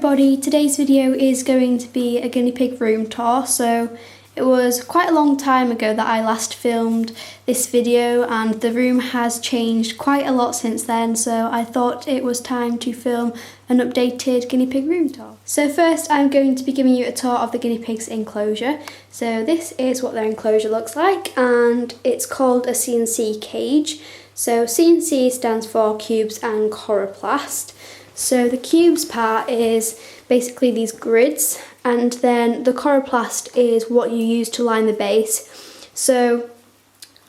everybody, today's video is going to be a guinea pig room tour. So it was quite a long time ago that I last filmed this video and the room has changed quite a lot since then, so I thought it was time to film an updated guinea pig room tour. So first I'm going to be giving you a tour of the guinea pig's enclosure. So this is what their enclosure looks like and it's called a CNC cage. So CNC stands for cubes and coroplast. So the cubes part is basically these grids, and then the coroplast is what you use to line the base. So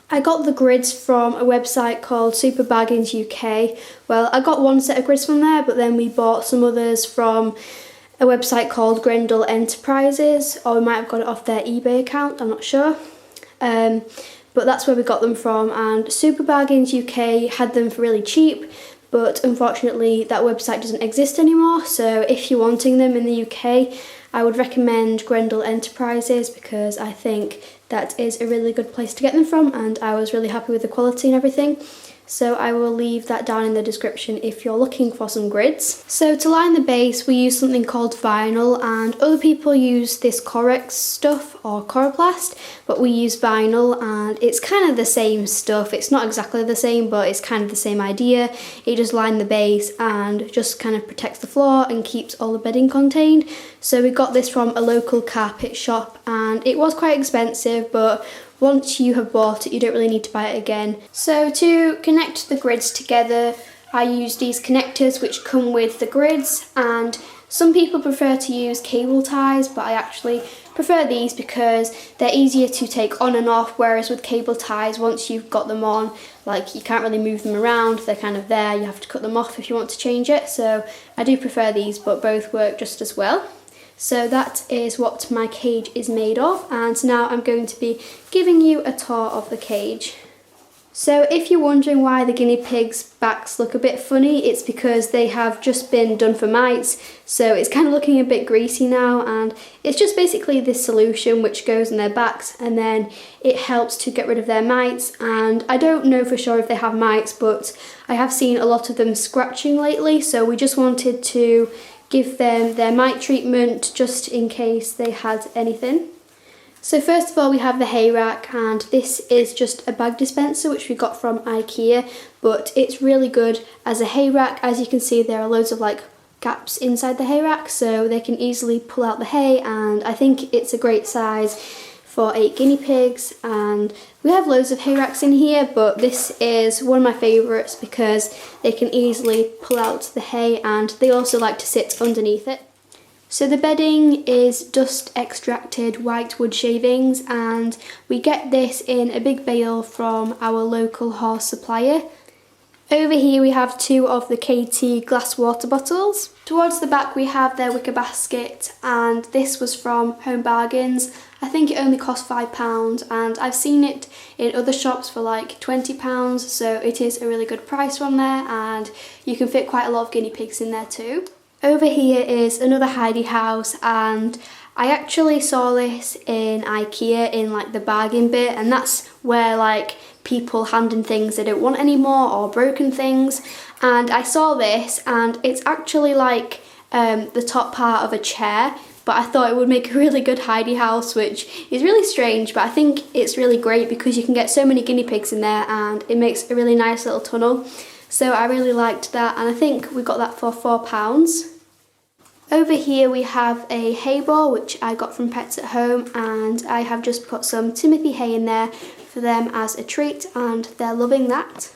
I got the grids from a website called Super Bargains UK. Well, I got one set of grids from there, but then we bought some others from a website called Grendel Enterprises, or we might have got it off their eBay account, I'm not sure. But that's where we got them from, and Super Bargains UK had them for really cheap. But unfortunately that website doesn't exist anymore, so if you're wanting them in the UK, I would recommend Grendel Enterprises because I think that is a really good place to get them from, and I was really happy with the quality and everything. So I will leave that down in the description if you're looking for some grids. So to line the base we use something called vinyl, and other people use this Corex stuff or coroplast, but we use vinyl and it's kind of the same stuff. It's not exactly the same, but it's kind of the same idea. It just lines the base and just kind of protects the floor and keeps all the bedding contained. So we got this from a local carpet shop and it was quite expensive, but once you have bought it, you don't really need to buy it again. So to connect the grids together, I use these connectors which come with the grids, and some people prefer to use cable ties, but I actually prefer these because they're easier to take on and off, whereas with cable ties, once you've got them on, like you can't really move them around, they're kind of there, you have to cut them off if you want to change it. So I do prefer these, but both work just as well. So that is what my cage is made of, and now I'm going to be giving you a tour of the cage. So if you're wondering why the guinea pigs' backs look a bit funny, it's because they have just been done for mites, so it's kind of looking a bit greasy now, and it's just basically this solution which goes in their backs and then it helps to get rid of their mites. And I don't know for sure if they have mites, but I have seen a lot of them scratching lately, so we just wanted to give them their mite treatment just in case they had anything. So first of all we have the hay rack, and this is just a bag dispenser which we got from IKEA, but it's really good as a hay rack. As you can see, there are loads of like gaps inside the hay rack, so they can easily pull out the hay, and I think it's a great size for 8 guinea pigs. And we have loads of hay racks in here, but this is one of my favourites because they can easily pull out the hay and they also like to sit underneath it. So the bedding is dust extracted white wood shavings, and we get this in a big bale from our local horse supplier. Over here we have 2 of the KT glass water bottles. Towards the back we have their wicker basket, and this was from Home Bargains. I think it only cost £5 and I've seen it in other shops for like £20, so it is a really good price from there, and you can fit quite a lot of guinea pigs in there too. Over here is another Heidi House, and I actually saw this in IKEA in like the bargain bit, and that's where like people hand in things they don't want anymore or broken things. And I saw this and it's actually like the top part of a chair, but I thought it would make a really good Heidi House, which is really strange, but I think it's really great because you can get so many guinea pigs in there and it makes a really nice little tunnel. So I really liked that, and I think we got that for £4. Over here we have a hay ball which I got from Pets at Home, and I have just put some Timothy hay in there for them as a treat, and they're loving that.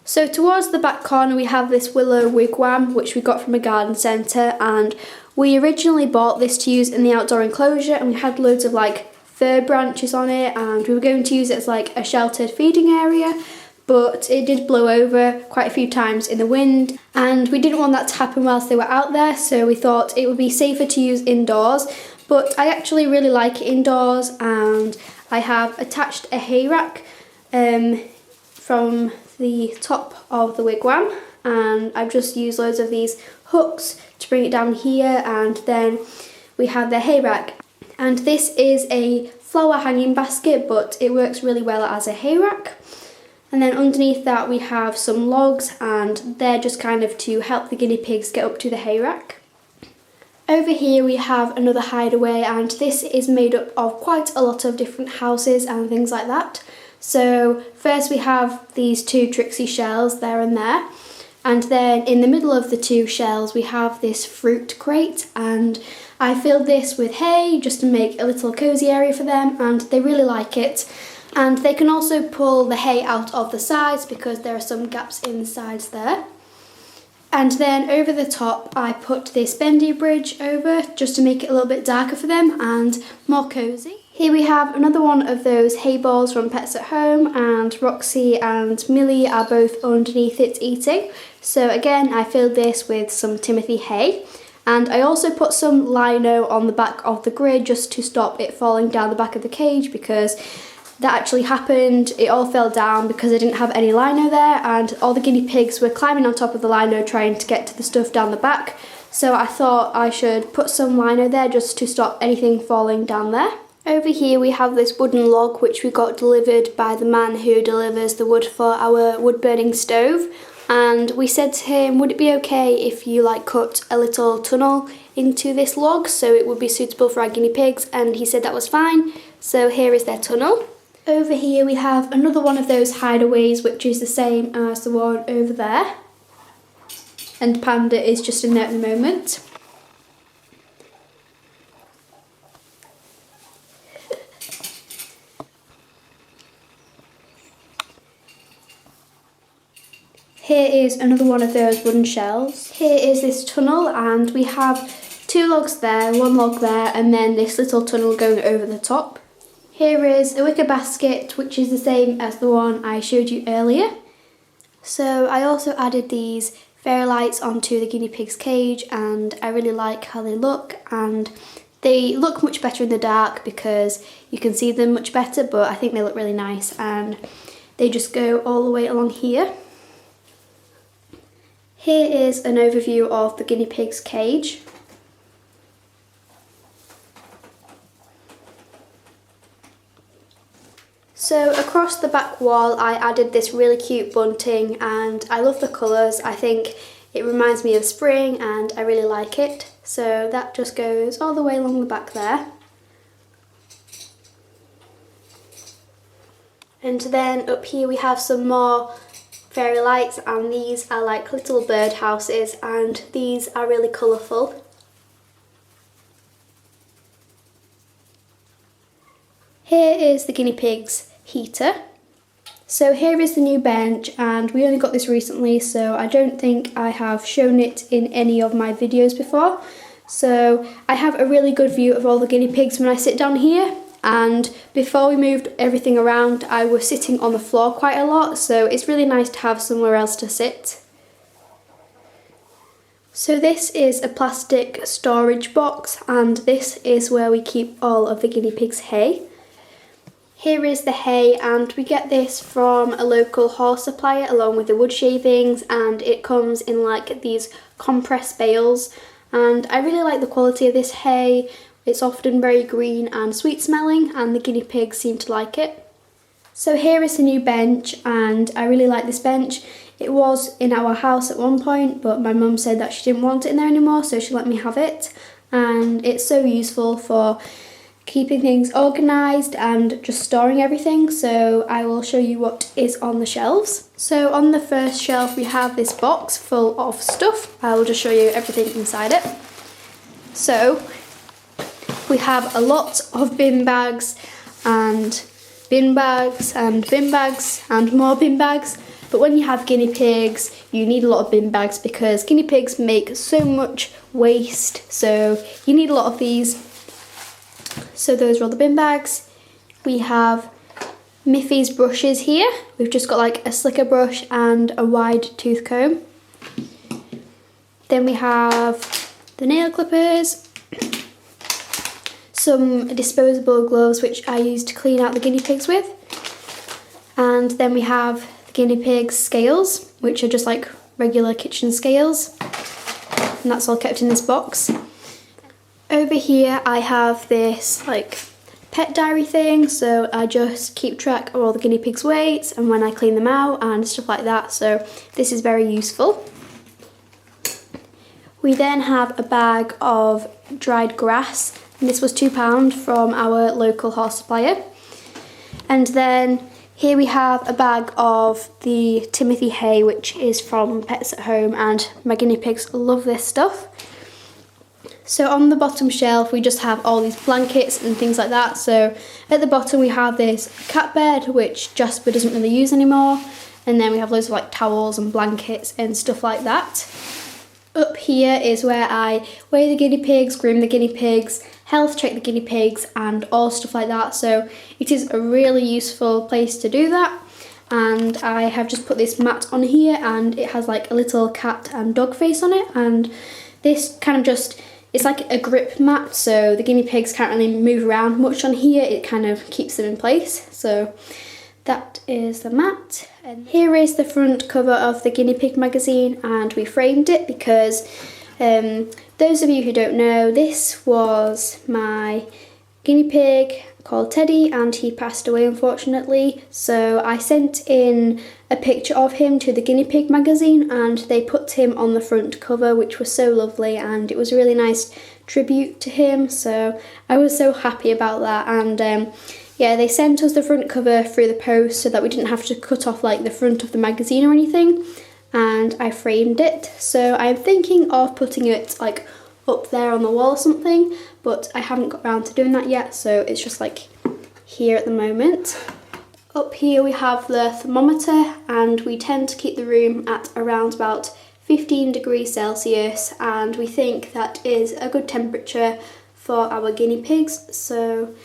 So towards the back corner we have this Willow Wigwam which we got from a garden centre, and we originally bought this to use in the outdoor enclosure, and we had loads of like fir branches on it and we were going to use it as like a sheltered feeding area, but it did blow over quite a few times in the wind and we didn't want that to happen whilst they were out there, so we thought it would be safer to use indoors. But I actually really like it indoors, and I have attached a hay rack from the top of the wigwam, and I've just used loads of these hooks to bring it down here, and then we have the hay rack. And this is a flower hanging basket, but it works really well as a hay rack. And then underneath that we have some logs, and they're just kind of to help the guinea pigs get up to the hay rack. Over here we have another hideaway, and this is made up of quite a lot of different houses and things like that. So first we have these two Trixie shells there and there, and then in the middle of the two shells we have this fruit crate, and I filled this with hay just to make a little cosy area for them, and they really like it. And they can also pull the hay out of the sides because there are some gaps in the sides there. And then over the top I put this bendy bridge over just to make it a little bit darker for them and more cosy. Here we have another one of those hay balls from Pets at Home, and Roxy and Millie are both underneath it eating. So again, I filled this with some Timothy hay, and I also put some lino on the back of the grid just to stop it falling down the back of the cage, because that actually happened. It all fell down because I didn't have any lino there, and all the guinea pigs were climbing on top of the lino trying to get to the stuff down the back. So I thought I should put some lino there just to stop anything falling down there. Over here we have this wooden log which we got delivered by the man who delivers the wood for our wood burning stove, and we said to him, would it be okay if you cut a little tunnel into this log so it would be suitable for our guinea pigs, and he said that was fine. So here is their tunnel. Over here we have another one of those hideaways which is the same as the one over there, and Panda is just in there at the moment. Here is another one of those wooden shells. Here is this tunnel, and we have two logs there, one log there, and then this little tunnel going over the top. Here is a wicker basket which is the same as the one I showed you earlier. So I also added these fairy lights onto the guinea pig's cage, and I really like how they look, and they look much better in the dark because you can see them much better, but I think they look really nice, and they just go all the way along here. Here is an overview of the guinea pig's cage. So across the back wall I added this really cute bunting, and I love the colours. I think it reminds me of spring and I really like it. So that just goes all the way along the back there. And then up here we have some more fairy lights, and these are like little bird houses, and these are really colourful. Here is the guinea pig's heater. So here is the new bench, and we only got this recently, so I don't think I have shown it in any of my videos before. So I have a really good view of all the guinea pigs when I sit down here. And before we moved everything around I was sitting on the floor quite a lot, so it's really nice to have somewhere else to sit. So this is a plastic storage box, and this is where we keep all of the guinea pigs' hay. Here is the hay, and we get this from a local horse supplier along with the wood shavings, and it comes in like these compressed bales, and I really like the quality of this hay. It's often very green and sweet smelling, and the guinea pigs seem to like it. So here is the new bench, and I really like this bench. It was in our house at one point, but my mum said that she didn't want it in there anymore, so she let me have it. And it's so useful for keeping things organised and just storing everything, so I will show you what is on the shelves. So on the first shelf we have this box full of stuff. I will just show you everything inside it. So we have a lot of bin bags and bin bags and bin bags and more bin bags. But when you have guinea pigs, you need a lot of bin bags because guinea pigs make so much waste. So you need a lot of these. So those are all the bin bags. We have Miffy's brushes here. We've just got like a slicker brush and a wide tooth comb. Then we have the nail clippers, some disposable gloves which I use to clean out the guinea pigs with, and then we have the guinea pig's scales, which are just like regular kitchen scales, and that's all kept in this box. Over here I have this like pet diary thing, so I just keep track of all the guinea pigs' weights and when I clean them out and stuff like that, so this is very useful. We then have a bag of dried grass, and this was £2 from our local horse supplier. And then here we have a bag of the Timothy hay, which is from Pets at Home, and my guinea pigs love this stuff. So on the bottom shelf we just have all these blankets and things like that. So at the bottom we have this cat bed, which Jasper doesn't really use anymore, and then we have loads of like towels and blankets and stuff like that. Up here is where I weigh the guinea pigs, groom the guinea pigs, health check the guinea pigs, and all stuff like that. So it is a really useful place to do that. And I have just put this mat on here, and it has like a little cat and dog face on it, and this kind of just, it's like a grip mat, so the guinea pigs can't really move around much on here. It kind of keeps them in place. So that is the mat. And here is the front cover of the guinea pig magazine, and we framed it because those of you who don't know, this was my guinea pig called Teddy, and he passed away unfortunately. So I sent in a picture of him to the guinea pig magazine, and they put him on the front cover, which was so lovely, and it was a really nice tribute to him. So I was so happy about that. And yeah, they sent us the front cover through the post so that we didn't have to cut off like the front of the magazine or anything, and I framed it. So I'm thinking of putting it like up there on the wall or something, but I haven't got around to doing that yet, so it's just like here at the moment. Up here we have the thermometer, and we tend to keep the room at around about 15 degrees Celsius, and we think that is a good temperature for our guinea pigs. So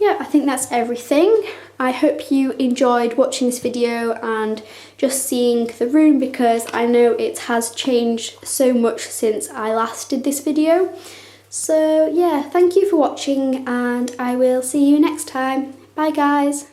yeah, I think that's everything. I hope you enjoyed watching this video and just seeing the room, because I know it has changed so much since I last did this video. So yeah, thank you for watching, and I will see you next time. Bye guys.